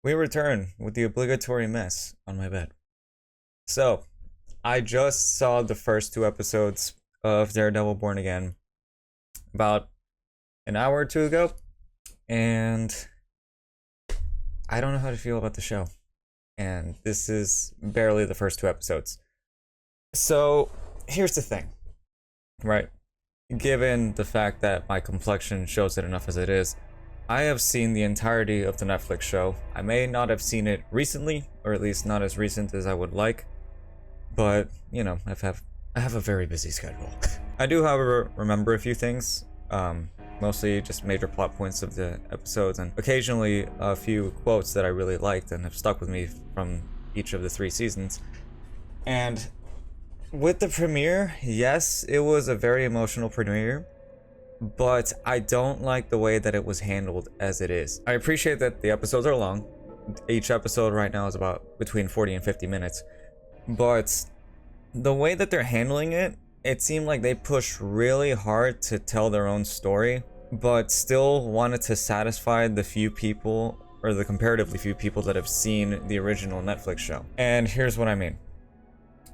we return with the obligatory mess on my bed. So, I just saw the first two episodes of Daredevil Born Again about an hour or two ago, and I don't know how to feel about the show. And this is barely the first two episodes. So, here's the thing, right? Given the fact that my complexion shows it enough as it is, I have seen the entirety of the Netflix show. I may not have seen it recently, or at least not as recent as I would like, but, you know, I have a very busy schedule. I do, however, remember a few things, mostly just major plot points of the episodes, and occasionally a few quotes that I really liked and have stuck with me from each of the 3 seasons. And with the premiere, yes, it was a very emotional premiere, but I don't like the way that it was handled as it is. I appreciate that the episodes are long. Each episode right now is about between 40 and 50 minutes. But the way that they're handling it, it seemed like they pushed really hard to tell their own story, but still wanted to satisfy the few people, or the comparatively few people that have seen the original Netflix show. And here's what I mean.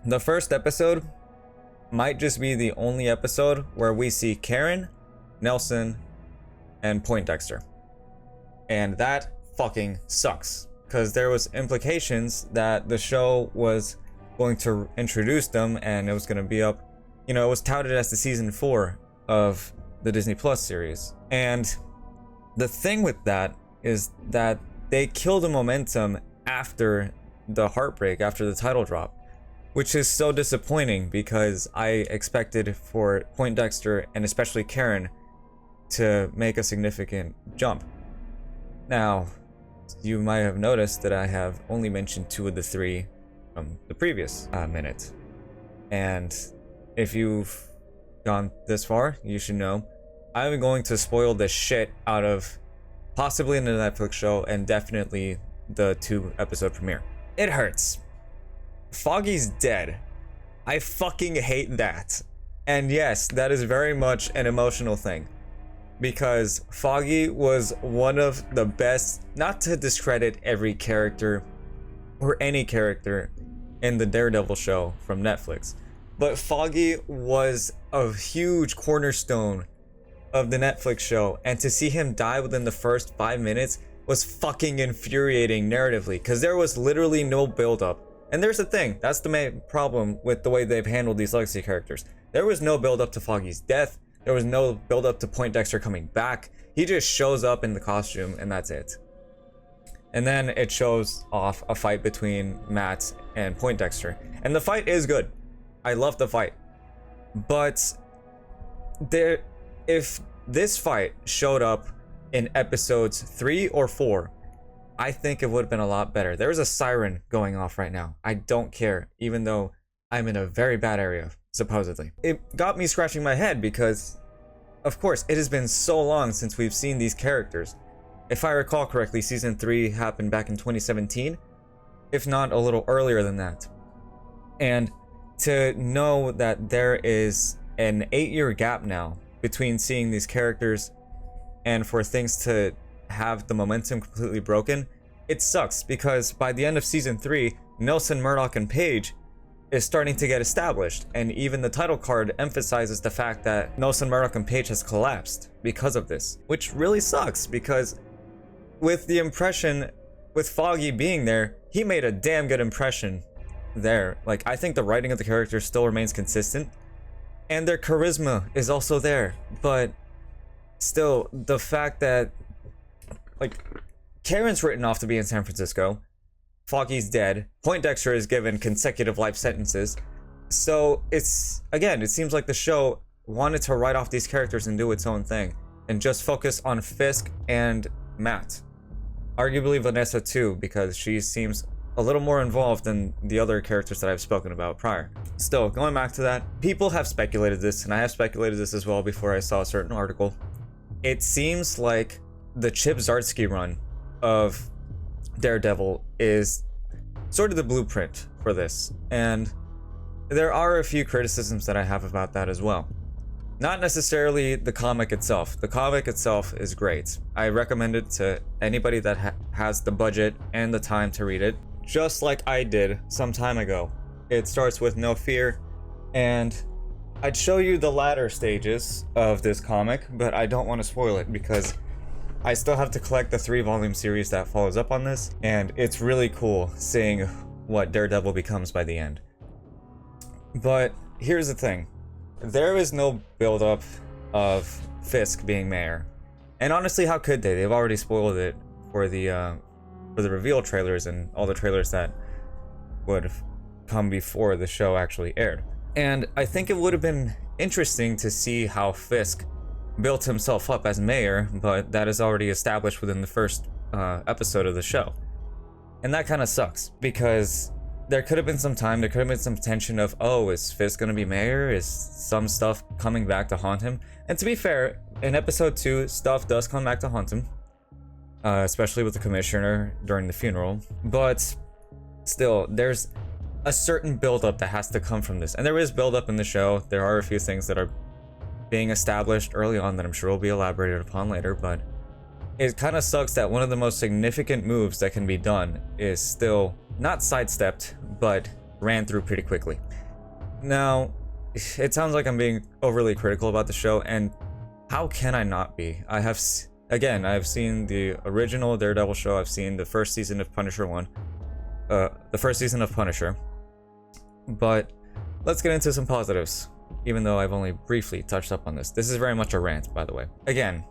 The first episode might just be the only episode where we see Karen, Nelson, and Poindexter. And that fucking sucks, because there was implications that the show was going to introduce them and it was going to be up, you know, it was touted as the season 4 of the Disney Plus series. And the thing with that is that they kill the momentum after the heartbreak, after the title drop, which is so disappointing because I expected for Poindexter and especially Karen to make a significant jump. Now, you might have noticed that I have only mentioned 2 of the 3 from the previous minute. And if you've gone this far, you should know I'm going to spoil the shit out of possibly the Netflix show and definitely the 2 episode premiere. It hurts. Foggy's dead. I fucking hate that. And yes, that is very much an emotional thing, because Foggy was one of the best, not to discredit every character or any character in the Daredevil show from Netflix, but Foggy was a huge cornerstone of the Netflix show, and to see him die within the first 5 minutes was fucking infuriating narratively, because there was literally no build-up. And there's the thing, that's the main problem with the way they've handled these legacy characters. There was no build-up to Foggy's death. There was no build-up to Poindexter coming back. He just shows up in the costume and that's it. And then it shows off a fight between Matt and Poindexter. And the fight is good. I love the fight. But if this fight showed up in episodes 3 or 4, I think it would have been a lot better. There's a siren going off right now. I don't care, even though I'm in a very bad area, supposedly. It got me scratching my head because, of course, it has been so long since we've seen these characters. If I recall correctly, season 3 happened back in 2017, if not a little earlier than that. And to know that there is an 8-year gap now between seeing these characters and for things to have the momentum completely broken, it sucks, because by the end of season 3, Nelson, Murdoch, and Paige is starting to get established, and even the title card emphasizes the fact that Nelson, Murdoch, and Paige has collapsed because of this, which really sucks, because with the impression, with Foggy being there, he made a damn good impression there. Like, I think the writing of the characters still remains consistent, and their charisma is also there, but still, the fact that, like, Karen's written off to be in San Francisco, Foggy's dead, Poindexter is given consecutive life sentences, so it's, again, it seems like the show wanted to write off these characters and do its own thing, and just focus on Fisk and Matt. Arguably Vanessa too, because she seems a little more involved than the other characters that I've spoken about prior. Still, going back to that, people have speculated this, and I have speculated this as well before I saw a certain article. It seems like the Chip Zdarsky run of Daredevil is sort of the blueprint for this, and there are a few criticisms that I have about that as well. Not necessarily the comic itself. The comic itself is great. I recommend it to anybody that has the budget and the time to read it, just like I did some time ago. It starts with no fear, and I'd show you the latter stages of this comic, but I don't want to spoil it because I still have to collect the 3-volume series that follows up on this, and it's really cool seeing what Daredevil becomes by the end. But here's the thing. There is no build-up of Fisk being mayor. And honestly, how could they? They've already spoiled it for the reveal trailers and all the trailers that would come before the show actually aired. And I think it would have been interesting to see how Fisk built himself up as mayor, but that is already established within the first episode of the show. And that kind of sucks, because there could have been some time, there could have been some tension of, oh, is Fisk gonna be mayor? Is some stuff coming back to haunt him? And to be fair, in episode 2, stuff does come back to haunt him, especially with the commissioner during the funeral. But still, there's a certain build-up that has to come from this. And there is build-up in the show. There are a few things that are being established early on that I'm sure will be elaborated upon later, but it kind of sucks that one of the most significant moves that can be done is still not sidestepped, but ran through pretty quickly. Now, it sounds like I'm being overly critical about the show, and how can I not be? I've seen the original Daredevil show, I've seen the first season of Punisher 1, the first season of Punisher, but let's get into some positives, even though I've only briefly touched up on this. This is very much a rant, by the way. Again,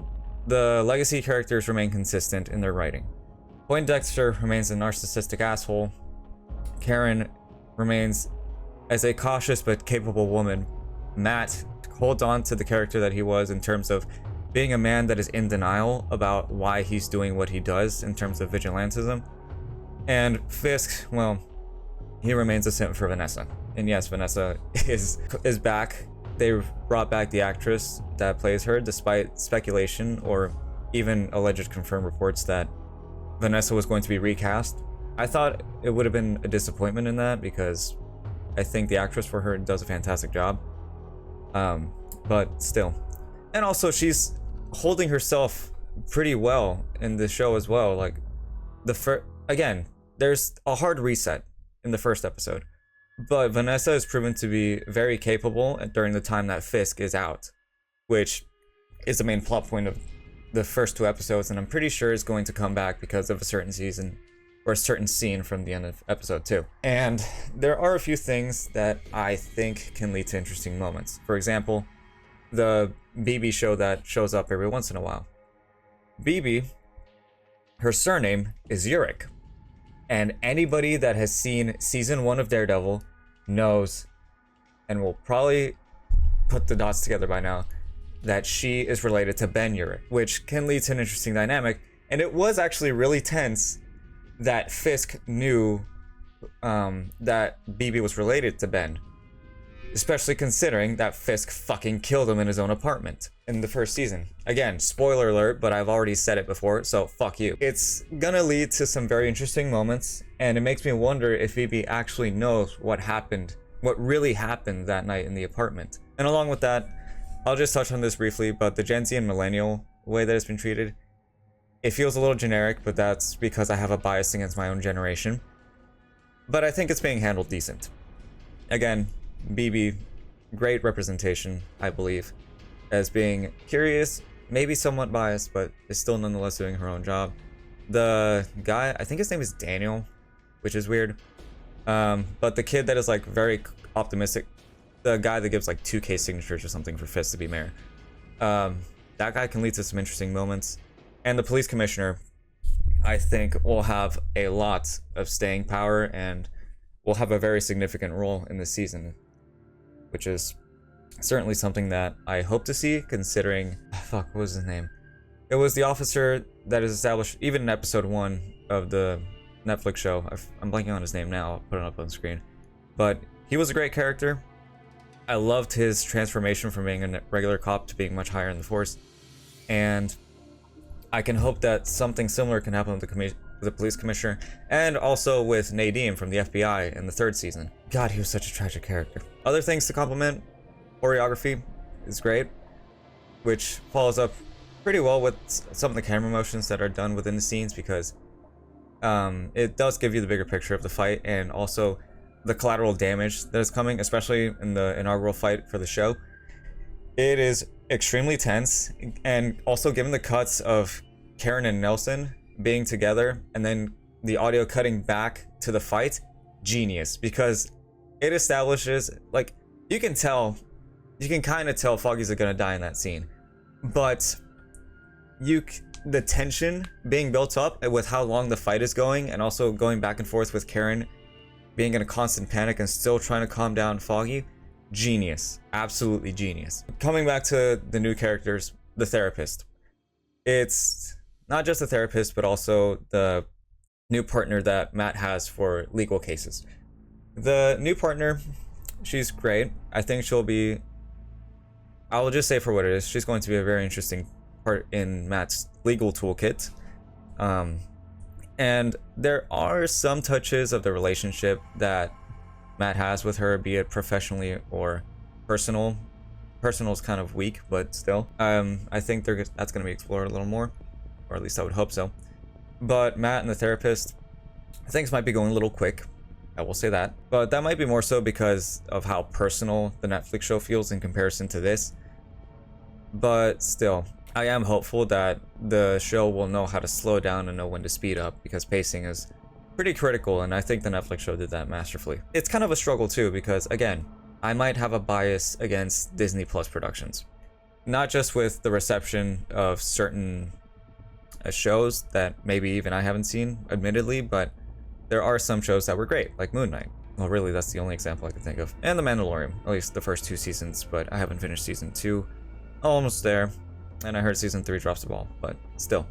the legacy characters remain consistent in their writing. Poindexter remains a narcissistic asshole. Karen remains as a cautious but capable woman. Matt holds on to the character that he was in terms of being a man that is in denial about why he's doing what he does in terms of vigilantism. And Fisk, well, he remains a simp for Vanessa. And yes, Vanessa is back. They brought back the actress that plays her, despite speculation or even alleged confirmed reports that Vanessa was going to be recast. I thought it would have been a disappointment in that, because I think the actress for her does a fantastic job. But still. And also, she's holding herself pretty well in the show as well. Like, again, there's a hard reset in the first episode. But Vanessa is proven to be very capable during the time that Fisk is out, which is the main plot point of the first 2 episodes, and I'm pretty sure is going to come back because of a certain season or a certain scene from the end of episode 2. And there are a few things that I think can lead to interesting moments. For example, the BB show that shows up every once in a while. BB, her surname is Urich. And anybody that has seen season 1 of Daredevil knows, and will probably put the dots together by now, that she is related to Ben Urich, which can lead to an interesting dynamic. And it was actually really tense that Fisk knew that BB was related to Ben, especially considering that Fisk fucking killed him in his own apartment in the first season. Again, spoiler alert, but I've already said it before, so fuck you. It's gonna lead to some very interesting moments, and it makes me wonder if BB actually knows what really happened that night in the apartment. And along with that, I'll just touch on this briefly, but the Gen Z and Millennial way that it's been treated, it feels a little generic, but that's because I have a bias against my own generation. But I think it's being handled decent. Again, BB, great representation, I believe, as being curious, maybe somewhat biased, but is still nonetheless doing her own job. The guy, I think his name is Daniel, which is weird. But the kid that is like very optimistic, the guy that gives like 2K signatures or something for Fisk to be mayor, that guy can lead to some interesting moments. And the police commissioner, I think, will have a lot of staying power and will have a very significant role in this season, which is certainly something that I hope to see, considering, fuck, what was his name? It was the officer that is established even in episode 1 of the Netflix show. I'm blanking on his name now, I'll put it up on the screen. But he was a great character. I loved his transformation from being a regular cop to being much higher in the force. And I can hope that something similar can happen with the police commissioner, and also with Nadine from the FBI in the 3rd season. God, he was such a tragic character. Other things to compliment: choreography. is great, which follows up pretty well with some of the camera motions that are done within the scenes, because it does give you the bigger picture of the fight and also the collateral damage that is coming, especially in the inaugural fight for the show. It is extremely tense, and also given the cuts of Karen and Nelson being together and then the audio cutting back to the fight, genius, because it establishes, like, you can kind of tell Foggy's gonna die in that scene, but the tension being built up with how long the fight is going, and also going back and forth with Karen being in a constant panic and still trying to calm down Foggy, genius, absolutely genius. Coming back to the new characters, the therapist. It's not just the therapist, but also the new partner that Matt has for legal cases. The new partner, she's great. I think I will just say for what it is, she's going to be a very interesting part in Matt's legal toolkit. And there are some touches of the relationship that Matt has with her, be it professionally or personal. Personal is kind of weak, but still. I think that's going to be explored a little more, or at least I would hope so. But Matt and the therapist, things might be going a little quick. I will say that. But that might be more so because of how personal the Netflix show feels in comparison to this. But still, I am hopeful that the show will know how to slow down and know when to speed up, because pacing is pretty critical, and I think the Netflix show did that masterfully. It's kind of a struggle too, because again, I might have a bias against Disney Plus productions. Not just with the reception of certain shows that maybe even I haven't seen, admittedly, but there are some shows that were great, like Moon Knight. Well, really, that's the only example I can think of. And The Mandalorian, at least the first 2 seasons, but I haven't finished season 2. Almost there. And I heard season 3 drops the ball, but still.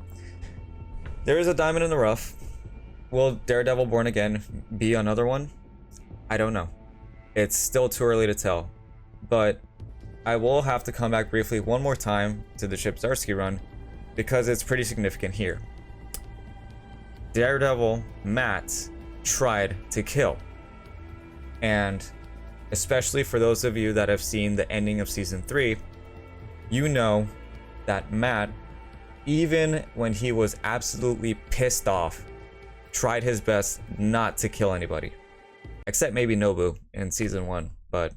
There is a diamond in the rough. Will Daredevil Born Again be another one? I don't know. It's still too early to tell. But I will have to come back briefly one more time to the Chip Zdarsky run, because it's pretty significant here. Daredevil Matt tried to kill. And especially for those of you that have seen the ending of season 3, you know that Matt, even when he was absolutely pissed off, tried his best not to kill anybody. Except maybe Nobu in season 1, but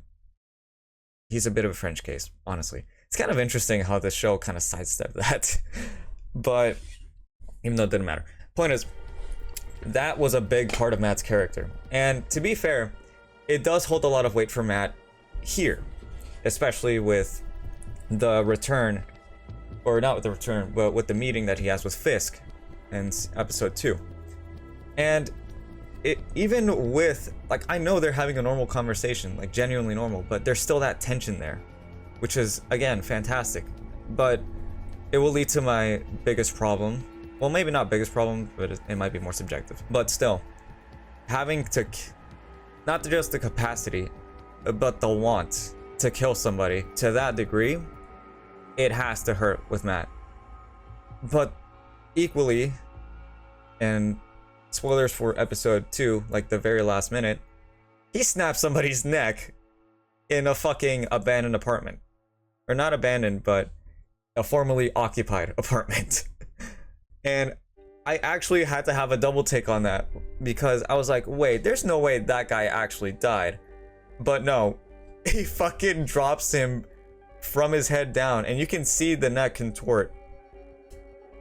he's a bit of a French case, honestly. It's kind of interesting how the show kind of sidestepped that. But even though it didn't matter. Point is, that was a big part of Matt's character. And to be fair, it does hold a lot of weight for Matt here, especially with the return, or not with the return, but with the meeting that he has with Fisk in episode 2. And even with, like, I know they're having a normal conversation, like genuinely normal, but there's still that tension there, which is, again, fantastic. But it will lead to my biggest problem. Well, maybe not biggest problem, but it might be more subjective. But still, having to, not just the capacity, but the want to kill somebody to that degree, it has to hurt with Matt. But equally, and spoilers for episode 2, like the very last minute, he snapped somebody's neck in a fucking abandoned apartment. Or not abandoned, but a formerly occupied apartment. And I actually had to have a double take on that, because I was like, wait, there's no way that guy actually died. But no, he fucking drops him from his head down, and you can see the neck contort,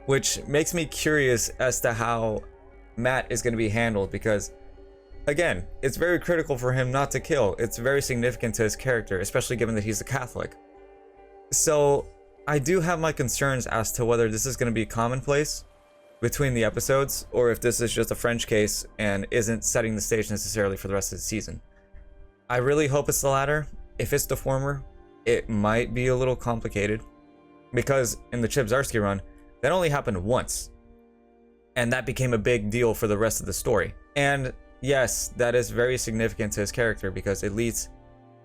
which makes me curious as to how Matt is going to be handled, because again, it's very critical for him not to kill. It's very significant to his character, especially given that he's a Catholic. So I do have my concerns as to whether this is going to be commonplace between the episodes, or if this is just a French case and isn't setting the stage necessarily for the rest of the season. I really hope it's the latter. If it's the former, it might be a little complicated, because in the Chip Zdarsky run, that only happened once, and that became a big deal for the rest of the story. And yes, that is very significant to his character, because it leads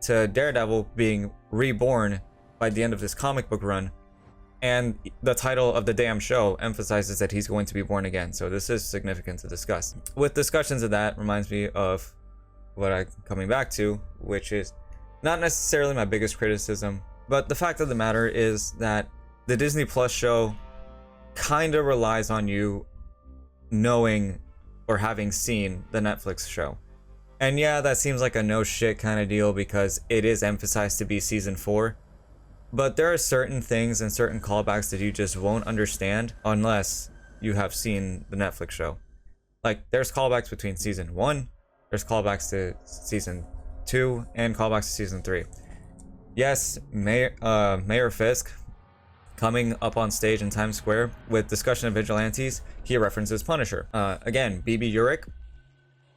to Daredevil being reborn by the end of this comic book run, and the title of the damn show emphasizes that he's going to be born again. So this is significant to discuss. With discussions of that, reminds me of what I'm coming back to, which is not necessarily my biggest criticism But the fact of the matter is that the Disney Plus show kind of relies on you knowing or having seen the Netflix show. And yeah, that seems like a no shit kind of deal because it is emphasized to be season 4. But there are certain things and certain callbacks that you just won't understand unless you have seen the Netflix show. Like, there's callbacks between season 1, there's callbacks to season 2, and callbacks to season 3. Yes, Mayor Fisk coming up on stage in Times Square with discussion of vigilantes, he references Punisher. Again, BB Urich,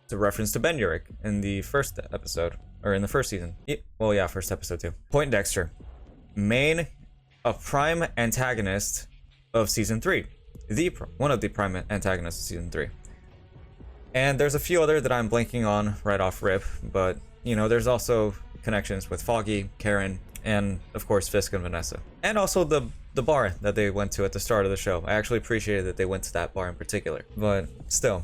it's a reference to Ben Urich in the first episode, or in the first season. Well, yeah, first episode too. Poindexter, a prime antagonist of season 3. One of the prime antagonists of season 3. And there's a few other that I'm blanking on right off rip, but, you know, there's also connections with Foggy, Karen, and, of course, Fisk and Vanessa. And also the bar that they went to at the start of the show. I actually appreciated that they went to that bar in particular. But still,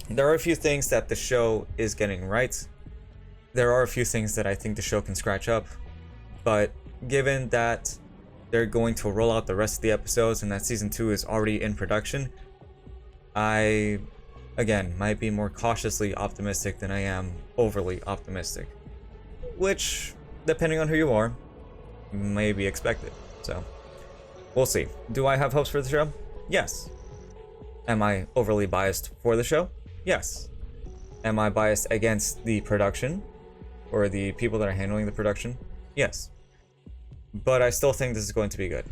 there are a few things that the show is getting right. There are a few things that I think the show can scratch up. But given that they're going to roll out the rest of the episodes and that season 2 is already in production, I, again, might be more cautiously optimistic than I am overly optimistic. Which, depending on who you are, may be expected. So, we'll see. Do I have hopes for the show? Yes. Am I overly biased for the show? Yes. Am I biased against the production? Or the people that are handling the production? Yes. But I still think this is going to be good.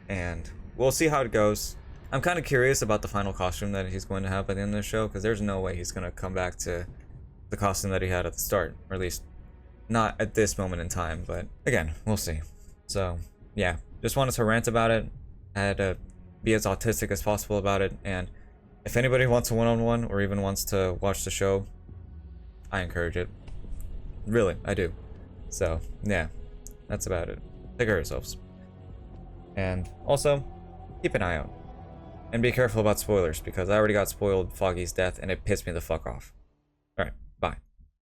And we'll see how it goes. I'm kind of curious about the final costume that he's going to have by the end of the show, because there's no way he's going to come back to the costume that he had at the start, or at least not at this moment in time, but again, we'll see. So, yeah, just wanted to rant about it. I had to be as autistic as possible about it, and if anybody wants a one-on-one or even wants to watch the show, I encourage it. Really, I do. So, yeah, that's about it. Take care of yourselves. And also, keep an eye out. And be careful about spoilers, because I already got spoiled Foggy's death, and it pissed me the fuck off. Alright, bye.